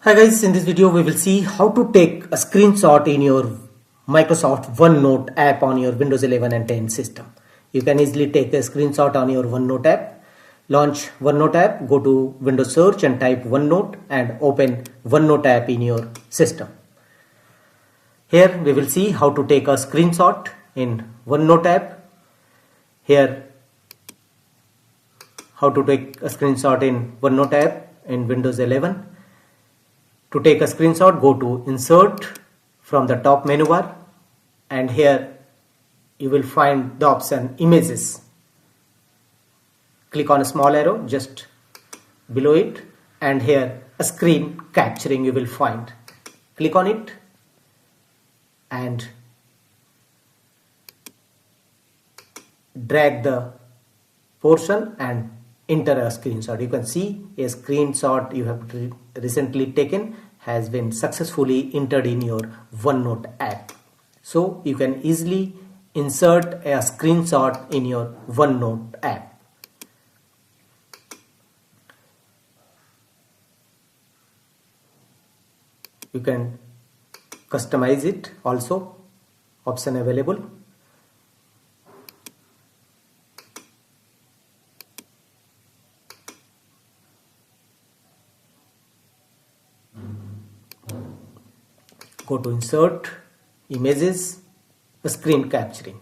Hi guys, in this video we will see how to take a screenshot in your Microsoft OneNote app on your Windows 11 and 10 system. You can easily take a screenshot on your OneNote app. Launch OneNote app, go to Windows search and type OneNote and open OneNote app in your system. Here we will see how to take a screenshot in OneNote app. Here how to take a screenshot in OneNote app in Windows 11. To take a screenshot, go to Insert from the top menu bar, and here you will find the option Images. Click on a small arrow just below it, and here a screen capturing you will find. Click on it and drag the portion and enter a screenshot. You can see a screenshot you have recently taken has been successfully entered in your OneNote app. So you can easily insert a screenshot in your OneNote app. You can customize it also, option available. Go to Insert, Images, Screen Capturing,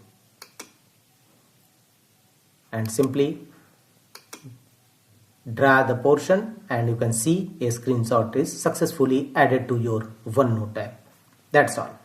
and simply drag the portion and you can see a screenshot is successfully added to your OneNote app. That's all.